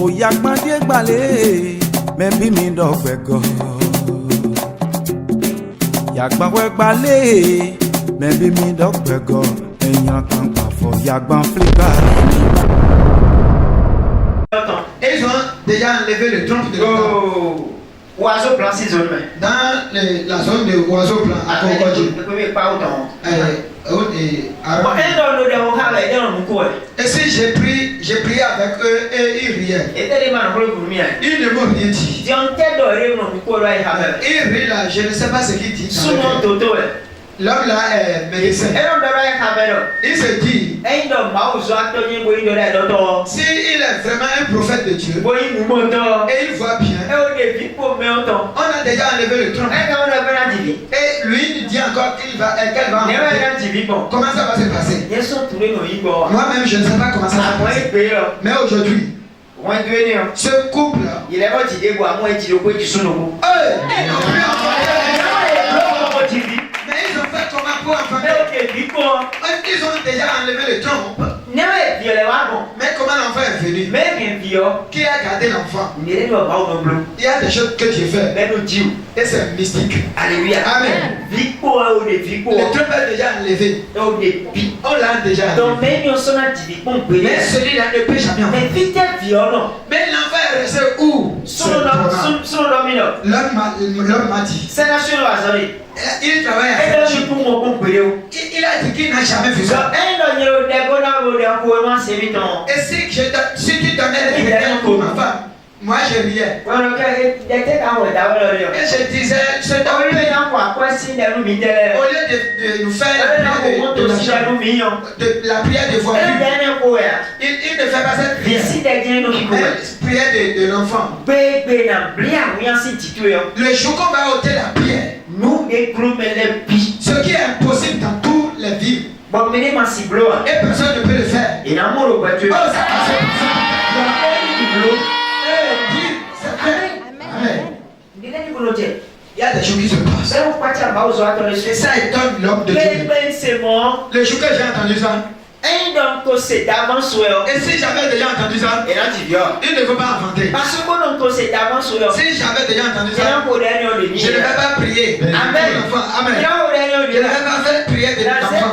Oh, Yakmandie Gbale, maybe me dog bego. Yakmawe Gbale, maybe me dog bego. And Yakman for Yakman Flipper. Ils ont déjà enlevé le trompe de l'eau. Oiseau blanc, 6 zones. Dans la zone de oiseau blanc, à Kokodji. Ne pouvez pas autant. Et si j'ai prié avec eux et ils riaient. Ils ne m'ont rien dit. Ils rient là, je ne sais pas ce qu'ils disent. L'homme là est médecin. Il se dit, si il est vraiment un prophète de Dieu, et il voit bien, on a déjà enlevé le trône. Et lui il dit encore qu'elle va enlever. Comment ça va se passer? Moi-même je ne sais pas comment ça va se passer. Mais aujourd'hui, ce couple là, ils n'ont ils ont déjà enlevé le trompe. Mais comment l'enfant est venu? Qui a gardé l'enfant? Il y a des choses que Dieu fait. Et c'est mystique. Alléluia. Amen. Le trompe est déjà enlevé. On l'a déjà enlevé. Mais celui-là ne peut jamais enlever. Mais l'enfant est resté où? L'homme m'a dit. Il travaille avec Dieu. Il a dit qu'il n'a jamais vu ça. Et si tu donnais des biens pour ma femme, moi je riais. Et je disais, au lieu de nous faire la prière de voiture, il ne fait pas cette prière. Prière de l'enfant. Le jour qu'on va ôter la prière, ce qui est impossible dans tous les vies, et personne ne peut le faire. Oh, ça passe. Amen. Il y a des choses qui se passent. Et ça étonne l'homme de Dieu. Le jour que j'ai entendu ça, et si j'avais déjà entendu ça, il ne faut pas inventer. Si j'avais déjà entendu ça, je ne vais pas prier. Amen. Amen. Je ne vais pas faire prier de l'enfant.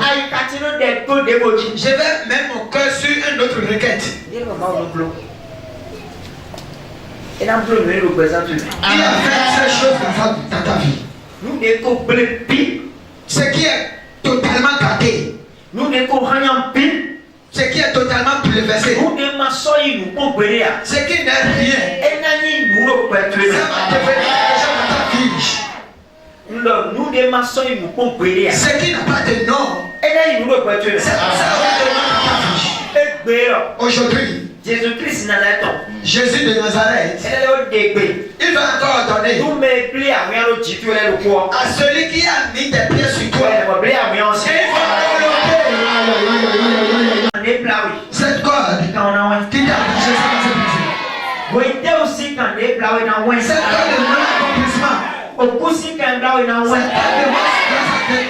Je vais mettre mon cœur sur une autre requête. Il a fait ces choses dans ta vie. Ce qui est totalement gâté. Ce qui est totalement bouleversé. Ce qui n'est rien. Ça va devenir quelque chose dans ta vie. Ce qui n'a pas de nom. Ça va devenir dans ta vie. Aujourd'hui, Jésus de Nazareth, il va encore donner à celui qui a mis des pieds sur toi. Cette corde qui t'a empêché ça va se passer. Cette corde de non-accomplissement. Cette corde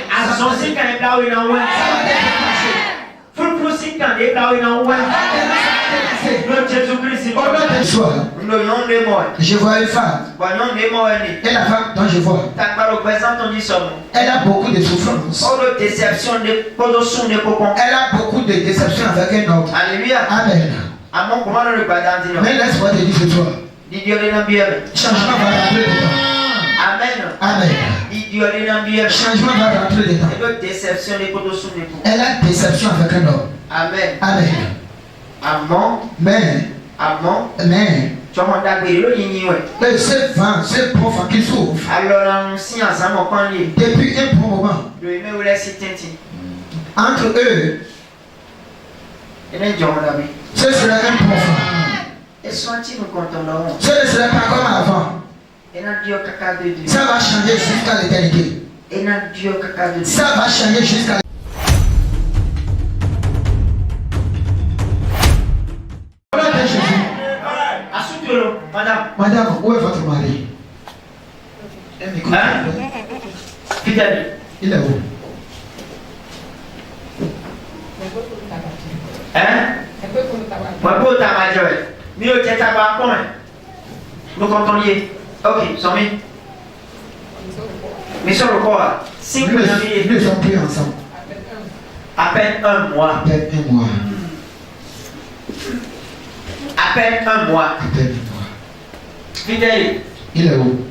de je vois une femme. Et la femme dont je vois, elle a beaucoup de souffrances. Elle a beaucoup de déceptions avec un homme. Alléluia. Amen. Mais laisse-moi te dire ce soir, changement va rentrer dedans. Amen. Amen. Changement va rentrer dedans. Elle a déception avec un homme. Amen. Amen. Mais ce vent, ce profond qui s'ouvre depuis un bon moment entre eux, ce serait un profond. Ce ne serait pas comme avant. Ça va changer jusqu'à l'éternité. Ça va changer jusqu'à l'éternité. Madame, où est votre mari? Il est où? Hein? Mieux que ta part, comment? Nous comptons-y. Ok, sont mis. Mais sur le corps, si vous avez. Nous sommes plus ensemble. À peine un mois. À peine un mois. À peine un mois. À peine un mois. Fidèle. Il est où?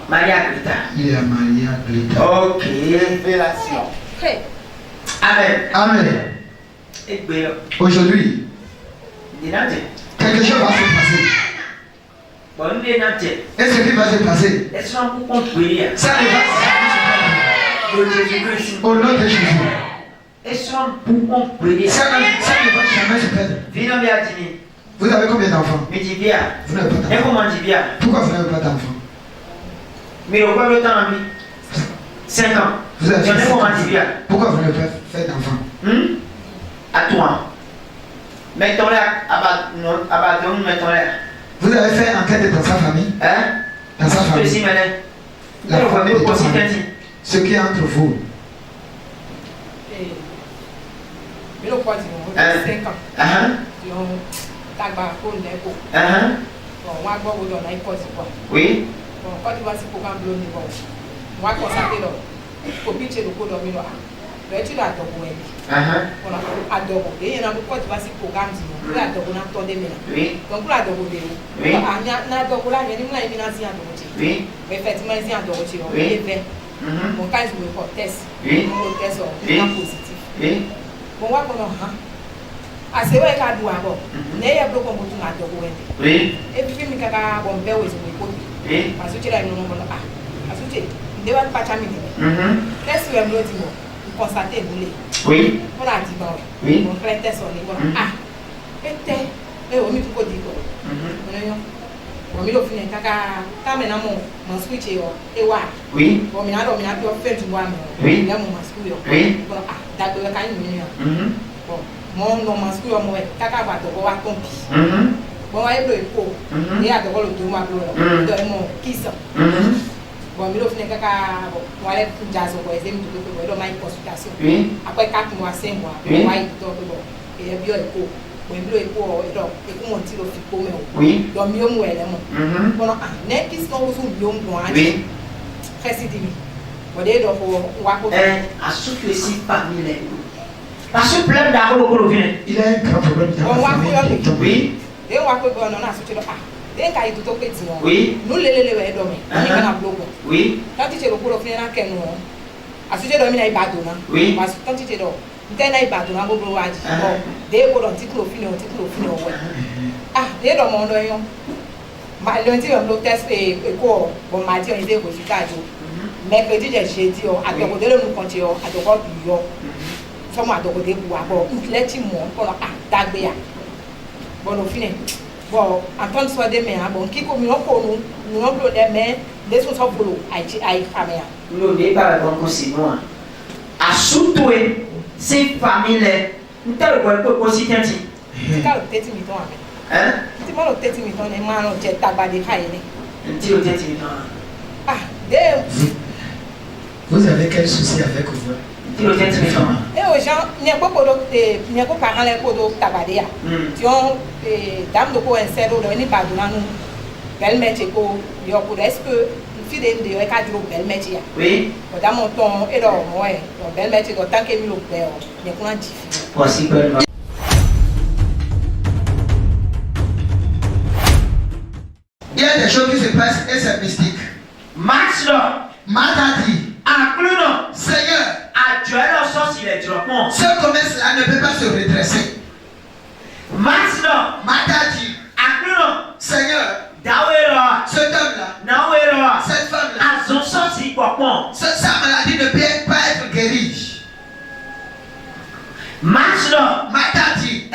Maria Grita. Il est à Maria Grita. Ok. Révélation. Amen. Amen. Et bien, Aujourd'hui, quelque chose va se passer. bon, il est nanti. Et ce qui va se passer, Est-ce qu'on peut comprendre? ça ne va Jésus-Christ. au nom de Jésus. Est-ce qu'on peut comprendre? Ça ne va jamais se perdre. Viens bien dire. Vous avez combien d'enfants? Mais dis bien. Vous n'avez pas Et d'enfants. comment dis bien? Pourquoi vous n'avez pas d'enfants? Mais au combien de temps en vie? 5 ans. Vous avez J'en ai comment dis bien? Pourquoi vous n'avez pas fait d'enfants? À toi. Mettons-les abattons, mettons-les. Vous avez fait enquête dans sa famille? Hein? Dans sa famille? Ceci, mais La famille de ta aussi famille. Ce qui est entre vous. Mais le quoi, 5 ans. Bon, moi, je vais donner une cause. Oui. Bon, quand tu vas sur le programme de l'ONU, moi, je constate là, pour pitcher le code de l'ONU, tu dois adorer. On a adoré. Et il y a un peu de programme, tu dois adorer dans ton domaine. Oui. Donc, pour adorer, il y a un adoré là, il y a une éminence à adorer. Oui. Effectivement, il y a un adoré. Bon, quand je me test, oui. mon test est positif. Oui. Bon, moi, je assez ouais qu'à douar bon n'est y a beaucoup de choses à douar oui et puis mi kaka bon be wo zo ko oui parce que tu l'as non bon ah parce que de wa pas chamini qu'est-ce que vous dit bon constater boulé oui on a dit bon oui on fait test on est bon ah était mais on mi ko di ko on yo on mi lo fini kaka ta me na mo switch yo e wa oui bon mi na do mi na bio fait du wa mi oui ya mo masku yo oui bon ah da do ka ni yo bon mon nom masculin moi kaka ba dogo wa tombi bon wa eblo epo e a dogo lo do ma blo do mo kisa bon mi lo fine kaka bon wa le jazo ko ezem do ko do mai consultation après 4 mois 5 mois wa i do ko e bio epo bon eblo epo e do e ko mo ti lo fi ko me o do mi o mo ele mo bon ah ne kis no so mi o mo a ji président bon de do ko wa ko a souffle si parmi les parce que plein d'argent au vient. Il a un grand problème dans la famille. Oui. Et on va que on a souci ah. Dès qu'il tout petit. Oui. Nous les dormir. On est dans bloc. Oui. Quand tu es au cours final que nous. A souci dormir na ibadona. Oui. Parce que quand tu es do, tu na ibadona go bro waji. Bon, dès ko don tiklo fini ouais. Ah, dès do mon do yon. Ma lundi on do test et ko bon mardi on était au Chicago. Mercredi jeudi on a do de nous compter on a do ko yo. Somo adogode bu abo let him mo ko ah dagbe ya bon au final bon Antoine soit de me bon kiko mi ko nu no blo de me de so so bolo ai famille no de ba bon ko si mo a soutoé ces familles ntel ko si tenti ka o teti mi ton ame ti mo lo teti mi ton e ma no je tagba de kai ni ti o teti mi ton ah de vous avez quel souci avec vous? Et aux gens, il n'y a pas de parents qui tabadé. Si on dame de quoi un cerveau, on n'est pas dans nous. Belle métier pour est-ce que fille de cadre belle métier? Oui. Dans mon ton et dans moi, belle métier tant que nous le père, il y a quoi difficile. Possible. Il y a des choses qui se passent et c'est mystique. Max là. Martha dit. Incluant. Seigneur. Dieu leur sens il est droppant. Ce commerce-là ne peut pas se redresser. Maintenant, Martha dit, Seigneur, cet homme-là, cette femme-là, sa maladie ne peut pas être guérie. Maintenant, Martha dit,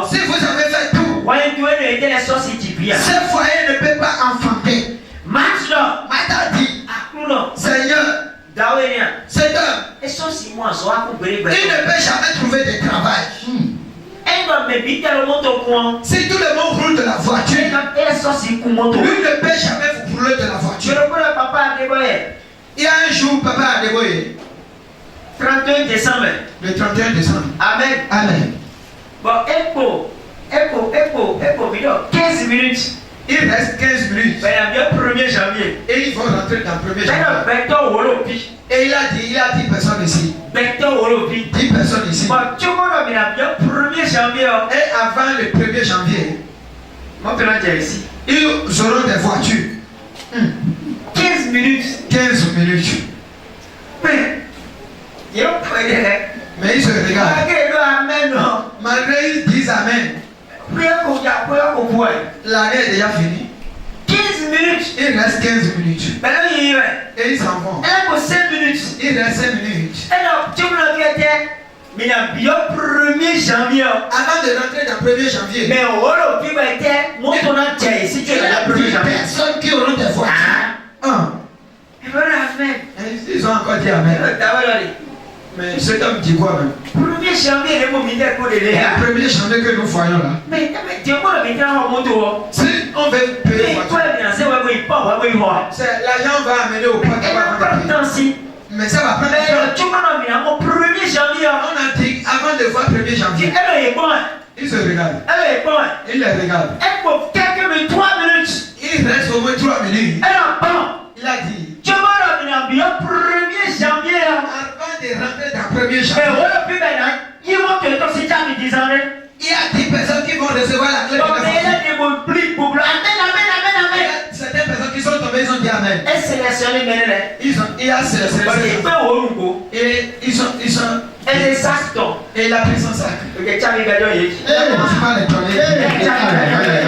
si vous avez fait tout, ce foyer ne peut pas enfanter. Martha dit, Seigneur, cet homme, il ne peut jamais trouver de travail. Si tout le monde roule de la voiture, lui ne peut jamais vous rouler de la voiture. Il y a un jour, papa a dévoyé. 31 décembre. Le 31 décembre. Amen. Amen. Bon, Epo, Epo, 15 minutes. Il reste 15 minutes. Ben, il y a bien 1er janvier. Et ils vont rentrer dans le 1er Ben, janvier. Et il a 10 personnes ici. 10 personnes ici. Bon, tout le monde a bien 1er janvier. Et avant le 1er janvier, Mon père est ici. ils auront des voitures. 15 minutes. 15 minutes. Mais, ils ont pas de Mais ils se regardent. Amen. Malgré ils disent Amen. L'année est déjà finie. 15 minutes. Il reste 15 minutes. Ben là, il y va. Et ils s'en vont. Elle a 5 minutes. Il reste 5 minutes. Alors, tu me l'as dit, mais il y a bien 1er janvier. Avant de rentrer dans le 1er janvier, Mais au rôle où tu vas être, mon ton entier, si tu es il y là a le 1er 10 janvier. personnes qui auront des voitures. Et voilà, Amen. Ils ont encore dit Amen. Mais cet homme dit quoi même? 1er janvier, les mots militaires pour les Le 1er janvier que nous voyons là. Mais tu vois, le militaire en moto. Si on veut payer Mais voiture, toi, bien, c'est vrai, il part, il va. l'argent va amener au parc. Et là, pas de temps si. Mais ça va prendre Mais du temps. tu m'en as mis, mon 1er janvier. On a dit avant de voir 1er janvier, Elle est bonne. ils se regardent. Elle est bonne. Ils les regardent. Elle pour quelques minutes, 3 minutes. Il reste au moins 3 minutes. Elle a bon. Il a dit, Tu m'en as mis, bien 1er janvier. avant de rentrer dans le 1er Mais janvier, voilà, plus maintenant, ils vont te dire si tu as mis 10 ans. il y a 10 personnes qui vont recevoir la clé de Donc, la elle voiture. a des mots plus pour Amen, amen, amen, Il y amen. a certaines personnes qui sont tombées, ils ont dit Amen. Elle sélectionne les mêlés. Il a sélectionné. Parce qu'il peut au Lungo. Et ils sont. Elle est sacton. Et il a pris son sac. Ok, tu as mis gardien hier. C'est pas les toilettes.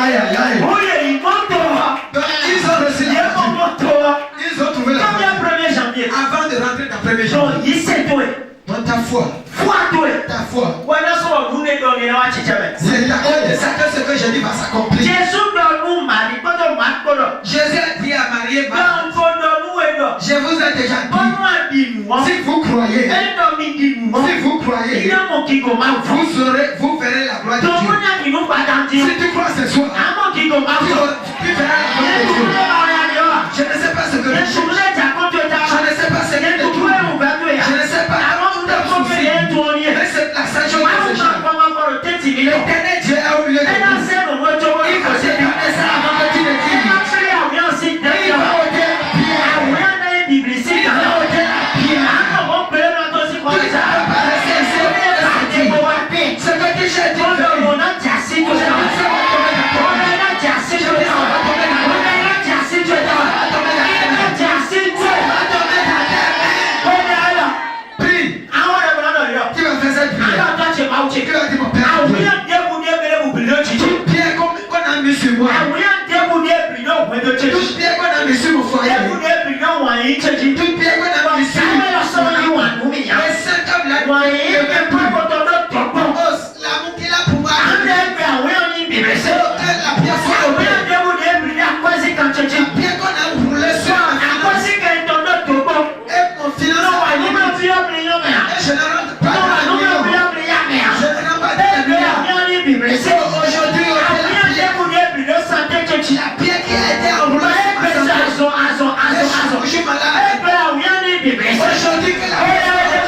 Aïe, aïe, aïe. Oui, il monte. Donc, ils ont reçu Il la est mon voiture. moto. Ils ont trouvé la Comme voiture. le 1er janvier. Avant de rentrer dans le 1er Donc, janvier. il s'est doué. Donc, ta foi. Foi doué. Ta foi. Voilà ce qu'on nous est donné dans la chichame. C'est ta foi de ça que ce que j'ai dit va s'accomplir. Jésus donne nous mari, pas de mat. Jésus a dit à Marie et Marthe, Dans le fond de nous et nous. je vous ai déjà dit, Bonne nuit, dis-moi. si vous croyez, Elle doit me dire moi. si vous Il croyez, y a mon qui commence. vous verrez la gloire de Donc, on Dieu. a dit nous pas d'antir. Si tu crois ce soir, À mon qui commence. tu verras la gloire de Dieu. Je ne sais pas ce que tu cherches. Je ne sais pas ce que tu trouves. Je ne sais pas ton souci. Mais c'est la seule chose que je cherche. L'éternel Dieu est au milieu de nous. Il faut se garder ça avant que tu ne dises. Il va ôter la pierre. Il va ôter la pierre. Tu ne peux pas rester ici et rester dit. Ce que tu cherches, tu fais. Je ne sais pas combien de fois. Je ne sais pas combien de fois. Je ne sais pas combien de fois. Prie. Tu vas faire cette prière. Tu vas dire mon Père Dieu. Toute pierre qu'on a mis sur moi. Toute pierre qu'on a mis sur mon foyer. Toute pierre qu'on a mis sur moi. Mais cet homme-là, l'amour qu'il a pour moi. C'est auquel la pierre soit ôtée. La pierre qu'on a roulée sur ma finance. Et mon financement. Et je ne rentre pas dans la million. Je ne rentre pas dans la million. Aujourd'hui, la pierre qui a été enroulée sur ma santé. Je suis malade. Aujourd'hui, que la pierre soit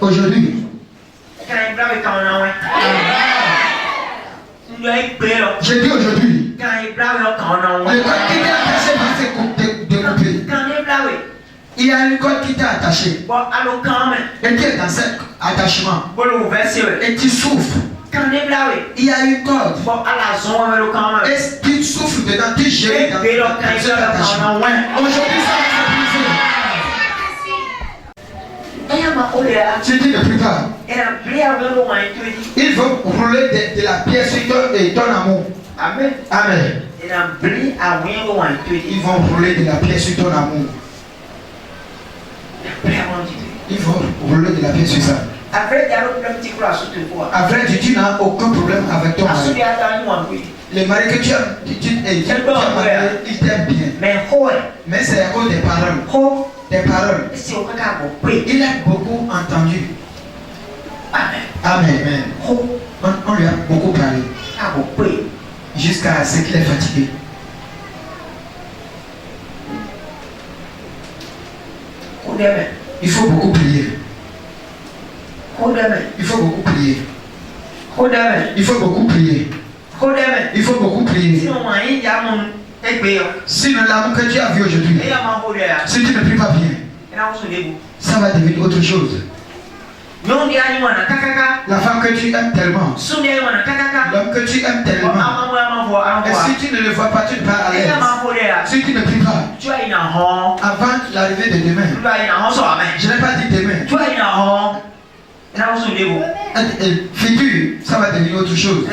Aujourd'hui. Je dis aujourd'hui. Le code qui t'est attaché va se découper. Il y a une corde qui t'est attachée. Et tu es dans cet attachement. Et tu souffres. Il y a une corde. Et tu souffres dedans, tu gères dans cet attachement. Aujourd'hui, ça va se briser. Tu dis ne plus pas. Il faut rouler de la pierre sur ton amour. Amen. Amen. Ils vont rouler de la pierre sur ton amour. Il faut rouler de la pierre sur ça. Après, tu n'as aucun problème avec ton mari. Le mari que tu as marié, il t'aime bien. Mais c'est à cause des paroles. Des paroles. Il a beaucoup entendu. Amen. On lui a beaucoup parlé. Jusqu'à ce qu'il est fatigué. Il faut beaucoup prier. Il faut beaucoup prier. Il faut beaucoup prier. Il faut beaucoup prier. Sinon l'amour que tu as vu aujourd'hui, si tu ne pries pas bien, ça va devenir autre chose. La femme que tu aimes tellement, l'homme que tu aimes tellement, et si tu ne le vois pas, tu ne pars à l'aise. Si tu ne pries pas, avant l'arrivée de demain, je n'ai pas dit demain, futur, ça va devenir autre chose.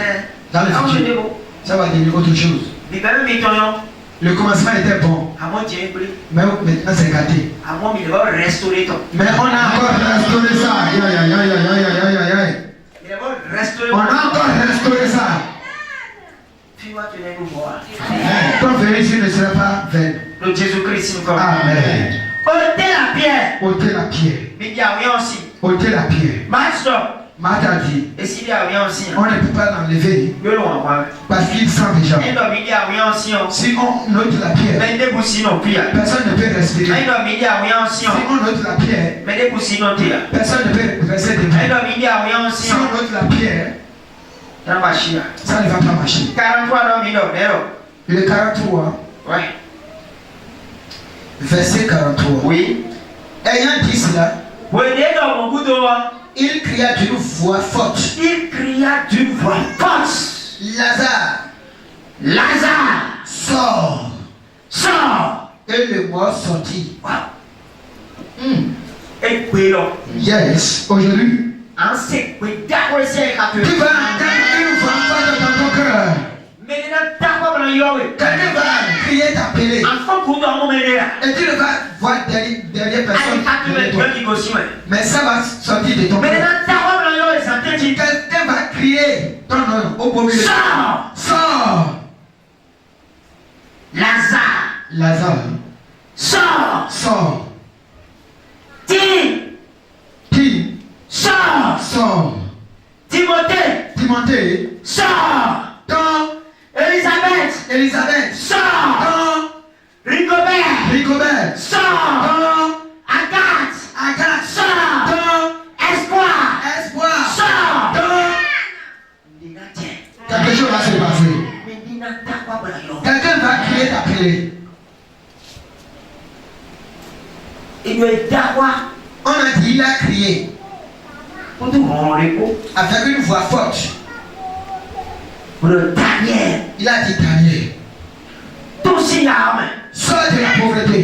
Dans le futur, ça va devenir autre chose. Le commencement était bon, mais maintenant c'est gâté. Mais on a encore restauré ça. On a encore restauré ça. Ton vérité ne sera pas vaine. Amen. Ôtez la pierre. Ôtez la pierre. Ôtez la pierre. Marthe a dit, on ne peut pas l'enlever parce qu'il sent déjà. Si on ôte la pierre, personne ne peut respirer. Si on ôte la pierre, personne ne peut rester debout. Si on ôte la pierre, ça ne va pas marcher. Le 43, verset 43. Oui. Ayant dit cela, il cria d'une voix forte. Lazare, sors. Et le mort sortit. Yes, aujourd'hui, tu vas entendre une voix forte dans ton cœur. Quelqu'un va crier, t'appeler. Et tu ne vas voir derrière personne. Mais ça va sortir de ton cœur. Quelqu'un va crier ton nom au beau milieu. Sors. Lazare. Sors. Sors. Timothée. Dans Elisabeth. Dans Rigobert. Dans Agathe. Dans Espoir. Dans quelque chose va se passer. Quelqu'un va crier t'appeler. On a dit il a crié avec une voix forte. Il a dit Daniel, sors de la pauvreté.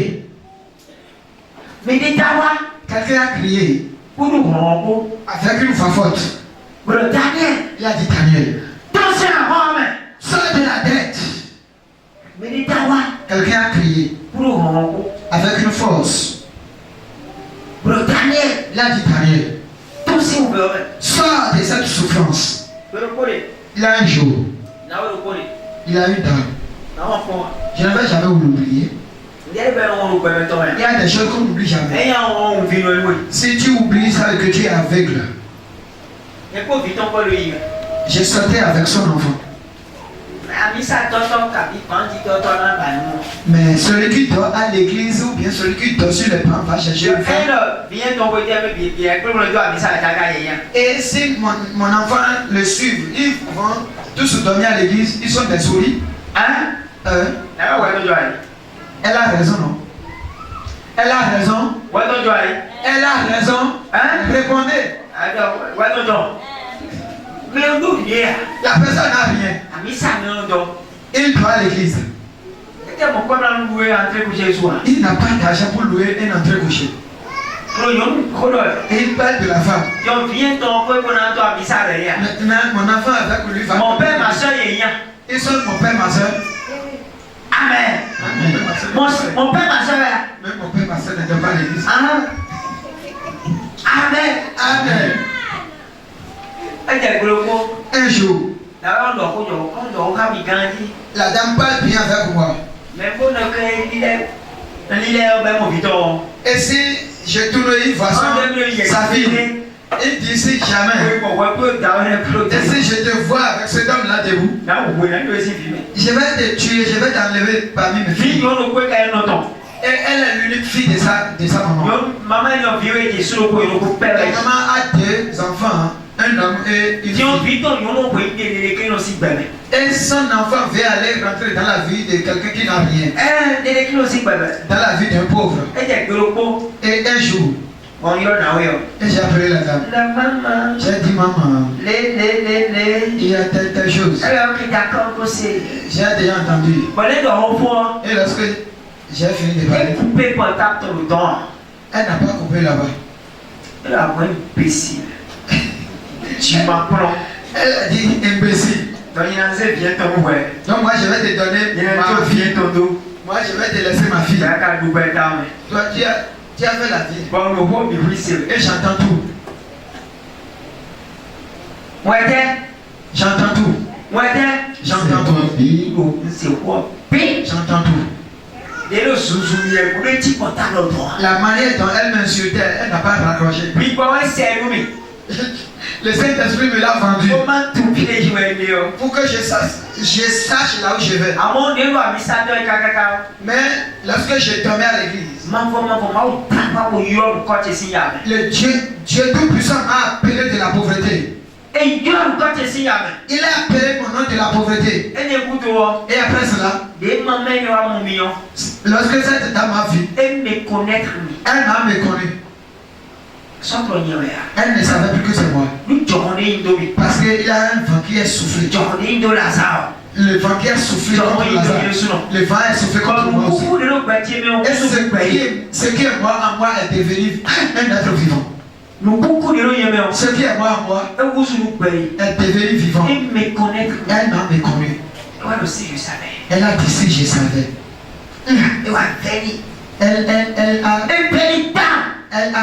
Quelqu'un a crié avec une voix forte. Il a dit Daniel, sors de la dette. Quelqu'un a crié avec une force. Il a dit Daniel, sors de cette souffrance. Il a un jour, il a une dame. Je ne vais jamais l'oublier. Il y a des choses qu'on n'oublie jamais. Si tu oublies ça et que tu es aveugle, j'ai sauté avec son enfant. Mais celui qui dort à l'église ou bien celui qui dort sur les bancs va chercher une femme. Et si mon enfant le suit, ils vont tous dormir à l'église, ils sont des souris. Hein? Elle a raison, non? Elle a raison. Elle a raison. Hein? Répondez. La personne n'a rien. Il doit à l'église. Il n'a pas d'argent pour louer une entrée couchée. Et il parle de la femme. Maintenant, mon enfant avec lui va. Mon père, ma soeur, il y a. Ils sont mon père, ma soeur. Amen. Mon père, ma soeur. Même mon père, ma soeur ne doit pas à l'église. Amen. Amen. Un jour, la dame parle bien avec moi. Et si je tourne une façon, sa fille, il dit si jamais. Et si je te vois avec cet homme-là debout, je vais te tuer, je vais t'enlever parmi mes filles. Et elle est l'unique fille de sa maman. La maman a deux enfants, un homme et une fille. Et son enfant veut aller rentrer dans la vie de quelqu'un qui n'a rien. Dans la vie d'un pauvre. Et un jour, et j'ai appelé la dame. J'ai dit maman, il y a telle chose. J'ai déjà entendu. Et lorsque j'ai fini de parler, elle n'a pas coupé là-bas. Tu m'apprends. Elle a dit imbécile. Donc moi je vais te donner ma fille. Moi je vais te laisser ma fille. Toi tu as fait la vie. Et j'entends tout. J'entends tout. J'entends tout. J'entends tout. La manière dont elle m'insultait, elle n'a pas raccroché. Le Saint-Esprit me l'a vendu. Pour que je sache là où je vais. Mais lorsque je tombais à l'église, le Dieu Tout-Puissant a appelé de la pauvreté. Il a appelé mon nom de la pauvreté. Et après cela, lorsque cette dame m'a vu, elle m'a méconnu. Elle ne savait plus que c'est moi. Parce qu'il y a un vent qui est soufflé. Le vent qui est soufflé contre Lazare. Le vent est soufflé contre moi aussi. Et ce qui est moi en moi est devenu un être vivant. Ce qui est moi en moi est devenu vivant. Elle m'a méconnu. Elle a dit si je savais. Elle a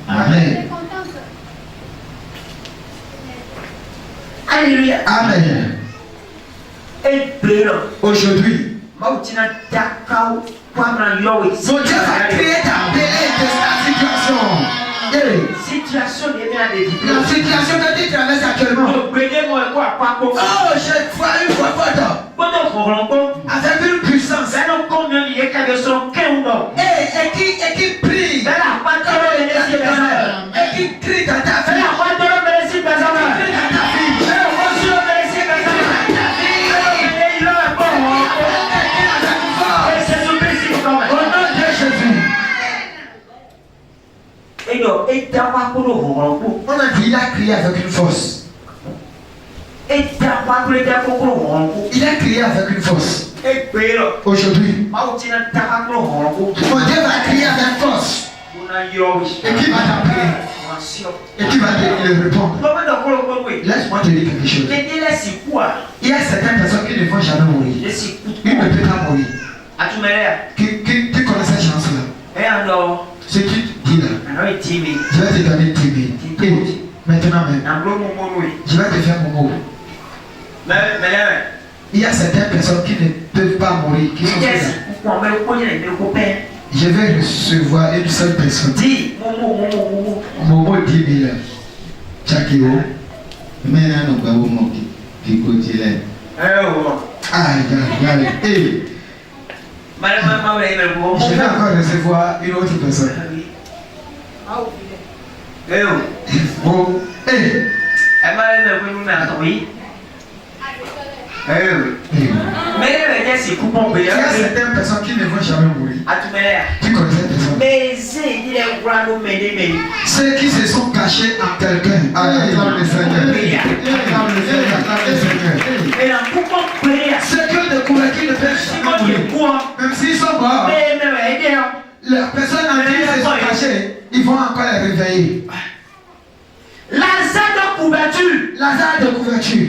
Amen. Alléluia. Amen. Aujourd'hui, mon Dieu va créer ta situation. La situation que tu traverses actuellement. Oh, je vois une fois forte. Avec une puissance. Et qui prie. Et qui crie dans ta vie. On a dit il a crié avec une force. Il a crié avec une force. Aujourd'hui, mon Dieu va crier avec force. Et qui va t'appeler? Et qui va te répondre? Laisse-moi te dire quelque chose. Il y a certaines personnes qui ne vont jamais mourir. Ils ne peuvent pas mourir. Tu connais cette chance-là? Ce que tu dis là, je vais te donner 10 000. Et maintenant même, je vais te faire mon mot. Il y a certaines personnes qui ne peuvent pas mourir, qui sont là. Je vais recevoir une seule personne. Mon mot 10 000. Chakio. Mais là, nous avons manqué. Qui côté là. Aïe, aïe, aïe. Je vais encore recevoir une autre personne. Bon, il y a certaines personnes qui ne vont jamais mourir. Tu connais cette personne? Ceux qui se sont cachés en quelqu'un. Acclame le Seigneur. Ceux qui ont découvert qu'ils ne peuvent jamais mourir. Même s'ils sont morts, les personnes en qui ils se sont cachés, ils vont encore les réveiller. Lazare de couverture. Lazare de couverture.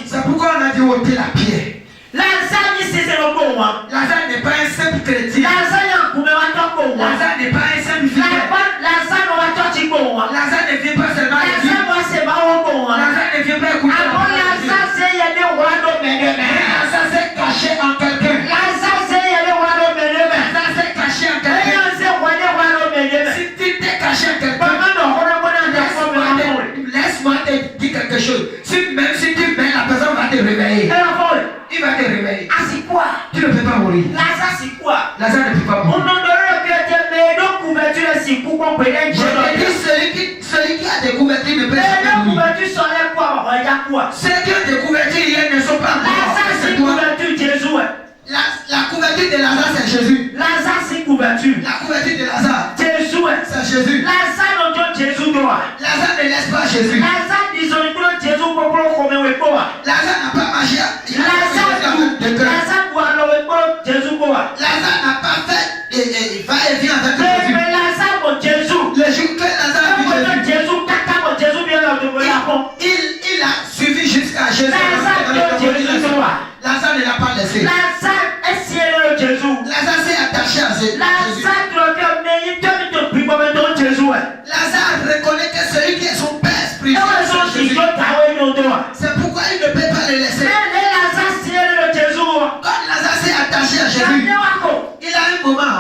C'est pourquoi on a dit ôter la pierre. Lazare Lazare n'est pas un simple chrétien. Lazare n'est pas un simple fidèle. Lazare ne vient pas seulement de Dieu. Lazare ne vient pas écouter la parole de Dieu. Lazare s'est caché en quelqu'un. Lazare s'est caché en quelqu'un. Si tu t'es caché en quelqu'un, laisse-moi te dire quelque chose. Même si tu mets, la personne va te réveiller. Il va te réveiller. Ah, c'est quoi? Tu ne peux pas mourir. Lazare, c'est quoi? Lazare ne peut pas mourir. Je te dis, celui qui a découvert qu'il ne peut pas mourir. Ceux qui ont découvert hier ne sont pas morts. C'est toi. La couverture de Lazare, c'est Jésus. Lazare, c'est couverture. La couverture de Lazare, Jésus, c'est Jésus. Lazare, non, Jésus doit. Lazare ne laisse pas Jésus. Lazare, disons, Jésus, pour Lazare n'a pas marché. Lazare, Jésus, Lazare n'a pas fait et va et vient avec Jésus. mais Lazare, mon Jésus. Le jour que Lazare vit Jésus, il a suivi jusqu'à Jésus. Lazare ne l'a pas laissé. Lazare s'est attaché à Jésus. Lazare reconnaît que celui qui est son père spirituel, c'est Jésus. C'est pourquoi il ne peut pas le laisser. Quand Lazare s'est attaché à Jésus, il a un moment.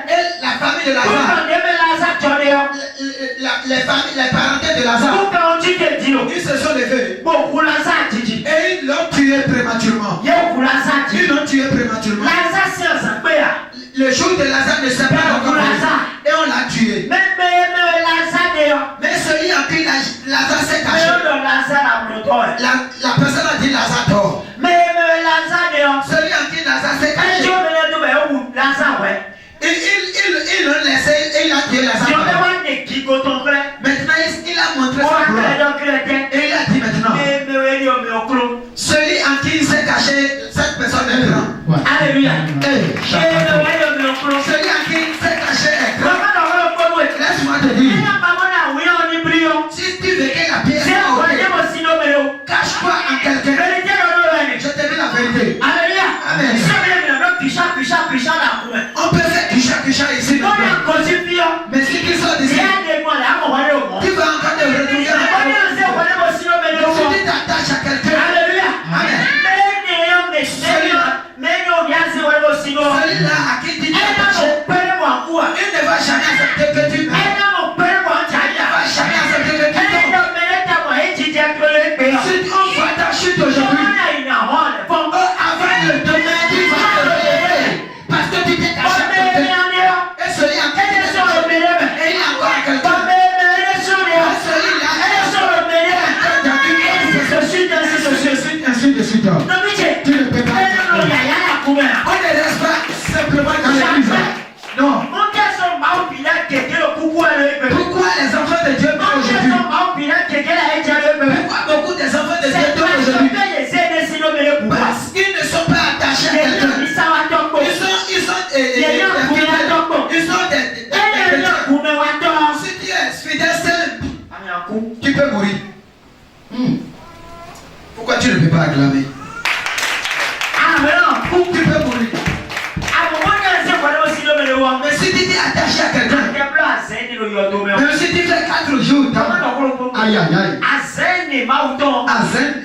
Et la famille de Lazare, les parentés de Lazare, ils se sont levés et ils l'ont tué prématurément. Ils l'ont tué prématurément. Le jour de Lazare ne s'est pas encore et on l'a tué. Mais celui en qui Lazare s'est caché, la personne a dit Lazare dort. Celui en qui Lazare s'est caché, il l'a laissé et il a tué Lazare. Maintenant il a montré sa gloire. Et il a dit maintenant, celui en qui il s'est caché, cette personne est grand. Alléluia. Celui en qui il s'est caché est grand. Laisse-moi te dire, si tu veux que la pierre soit ôtée, cache-toi en quelqu'un. Je te dis la vérité. Amen. On peut faire Kisha ici. Mais si tu sors d'ici, tu vas encore te retrouver en si tu t'attaches à quelqu'un. Amen. Celui-là à qui tu t'attaches, il ne va jamais accepter que tu meurs. Il ne va jamais accepter que tu tombes. Si on voit ta chute aujourd'hui, avant le demain, tu vas te relever. Parce que tu t'es caché à quelqu'un. Et celui en qui tu t'es caché, et il a encore quelqu'un. Ainsi de suite. Tu ne peux pas. On ne reste pas simplement dans l'église. Non. Pourquoi les enfants de Dieu meurent aujourd'hui? Pourquoi beaucoup des enfants de Dieu meurent aujourd'hui? Parce qu'ils ne sont pas attachés à quelqu'un. Ils sont si tu es fidèle seul, tu peux mourir. Pourquoi tu ne peux pas acclamer? Tu peux mourir. Mais si tu t'es attaché à quelqu'un, même si tu fais 4 jours, aïe. Azen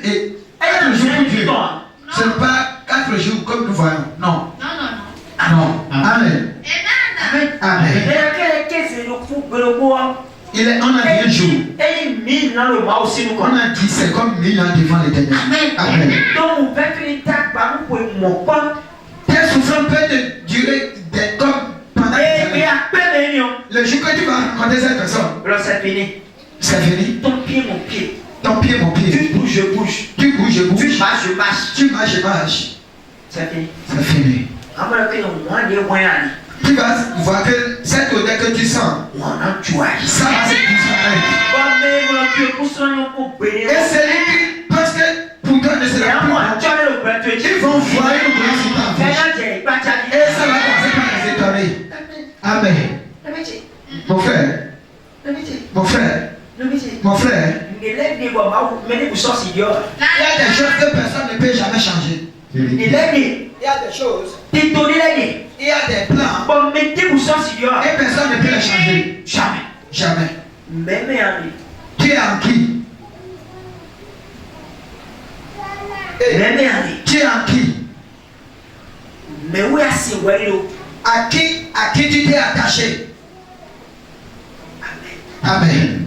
et 4 jours pour Dieu. Ce n'est pas 4 jours comme nous voyons. Non. Amen. On a dit un jour. Et 1000 ans le mois aussi nous On a dit c'est comme 1000 ans devant l'éternel. Amen. Donc vous faites une étape par vous pour mon corps. Tes souffrances peuvent durer comme pendant Et à peine le jour que tu vas rencontrer cette personne. Alors c'est fini. C'est fini. Ton pied, mon pied. Ton pied, mon pied. Tu bouges, je bouge. Tu bouges, je bouge. Tu marches, je marche. Tu marches, je marche. C'est fini. C'est fini. Après que moi, des moyens. Tu vas voir que cette odeur que tu sens, ça va se disparaître. Et celui qui pense que pour toi ne sera plus, ils vont voir une grâce sur ta vie. Et ça va commencer par les étonner. Amen. Mon frère, mon frère, mon frère, il y a des choses que personne ne peut jamais changer. Il y a des choses, il y a des plans, et personne ne peut les changer. Jamais. Jamais. Tu es en qui? Tu es en qui? À qui tu t'es attaché? Amen.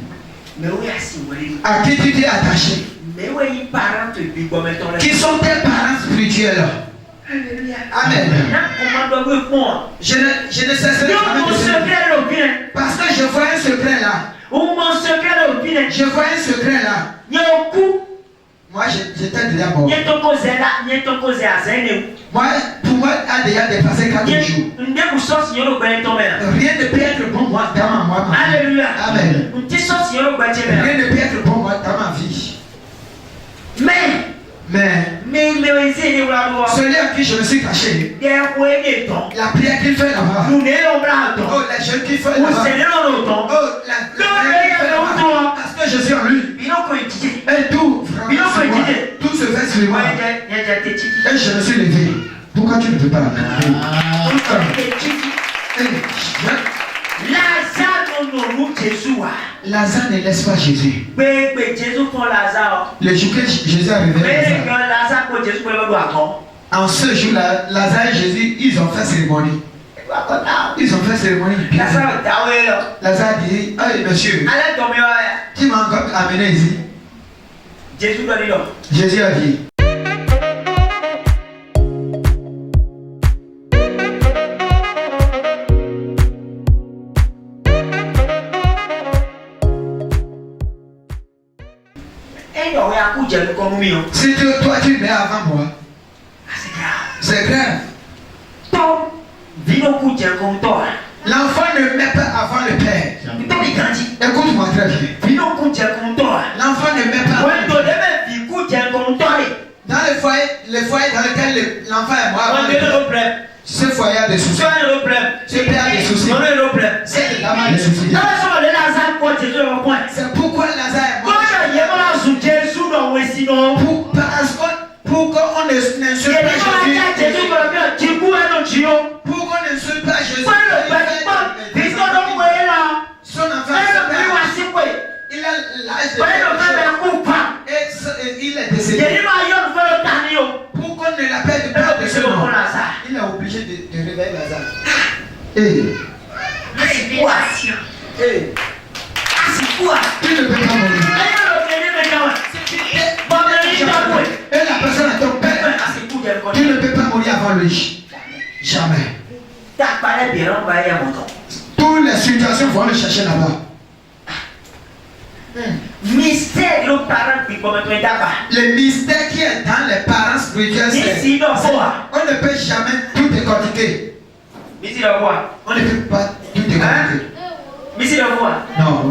À qui tu t'es attaché? Qui sont tes parents spirituels? Amen. Je ne cesserai jamais de dire. Parce que je vois un secret là. Je vois un secret là. Moi, j'étais déjà mort. Moi, pour moi, a déjà dépassé 4 jours. Rien ne peut être bon moi dans ma vie. Alléluia. Amen. Rien ne peut être bon moi dans ma vie. Mais celui à qui je me suis caché, la prière qu'il fait là-bas, oh, la jeune qu'il fait là-bas, oh, la prière qu'il fait là-bas, parce que je suis en lui. Et tout, tout se fait sur moi. Et je me suis levé. Pourquoi tu ne peux pas Lazare ne laisse pas Jésus. Le jour que Jésus a révélé Lazare, en ce jour-là, Lazare et Jésus, ils ont fait cérémonie. Ils ont fait cérémonie. Lazare dit, hey monsieur, tu m'as encore amené ici. Jésus a dit, si toi tu mets avant moi, c'est grave. L'enfant ne met pas avant le père. Écoute-moi très bien. L'enfant ne met pas avant le père. Dans le foyer dans lequel l'enfant est mort, ce foyer a des soucis. Ce père a des soucis. C'est la main des soucis. C'est pourquoi Lazare est mort. Pour qu'on n'insulte pas Jésus. Pour qu'on n'insulte pas Jésus. Son enfant, il a l'âge de et il est décédé. Pour qu'on ne l'appelle pas de ce nom, il est obligé de réveiller Lazare. Tu ne peux pas mourir. Et la personne est ton père. Tu ne peux pas mourir avant lui. Jamais. Toutes les situations vont le chercher là-bas. Le mystère qui est dans les parents spirituels, c'est on ne peut jamais tout décortiquer. On ne peut pas tout décortiquer. Non.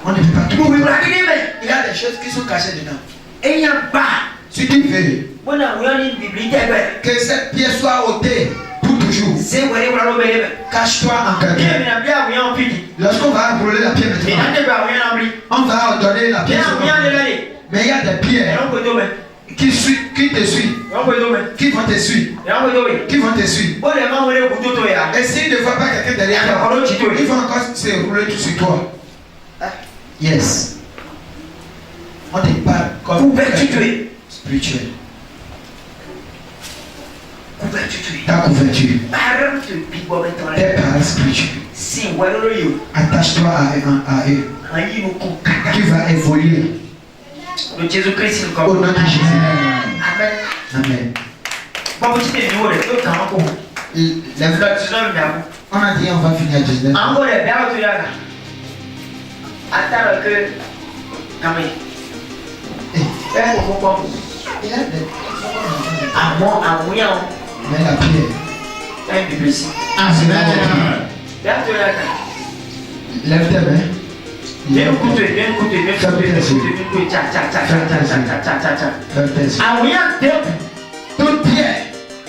On ne peut pas tout décortiquer. Il y a des choses qui sont cachées dedans. Si tu veux que cette pièce soit ôtée pour toujours, cache-toi en quelqu'un. Lorsqu'on va brûler la pierre maintenant, on va donner la pierre. Mais il y a des pierres qui te suivent, qui vont te suivre. Et s'ils ne voient pas quelqu'un derrière toi, ils vont encore se rouler tout sur toi. Yes. On te parle comme spirituel. Ta couverture. Tes parents spirituels. Attache-toi à eux. Tu vas évoluer. Le Jésus-Christ, Au nom de Jésus. Amen. Amen. Bon, vous dites, on a dit on va finir à 19. Attends que. Mais la pierre. Amen. Lève tes mains. Viens écouter, viens écouter, viens écouter, viens écouter, tcha, tcha, tcha, tcha, tcha, tcha, tcha, tcha, tcha. Lève tes yeux. Toute pierre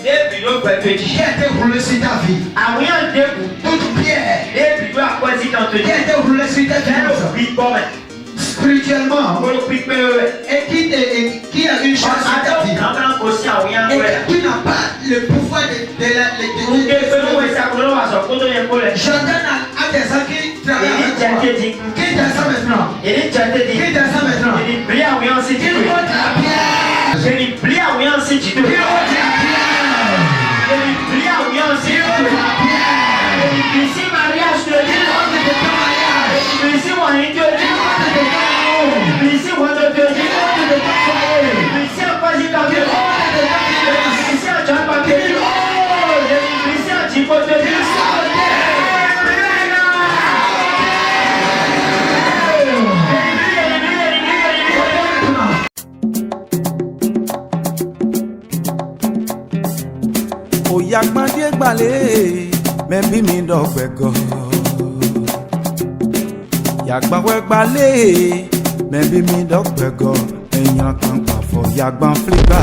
qui a été roulée sur ta vie. Toute pierre qui a été roulée sur ta vie. Spirituellement. Et qui a une chance sur ta vie. Et qui n'a pas le pouvoir de la. J'ordonne à des gens qui travaillent. Qui descend maintenant. Qui descend maintenant. Qui monte la pierre. Qui monte la pierre. Ici, mariage de Dieu, ici, mariage de Dieu, ici, on de Dieu, ici, on passe par Dieu, ici, on tient par Dieu, ici, on tient par Dieu. Oyagbadie gbale, mebi mi dọgbẹgọ. Yagbanwe gbale, mebi mi dọgbẹgọ. Èèyàn kan pàfọ̀ yagban flipa.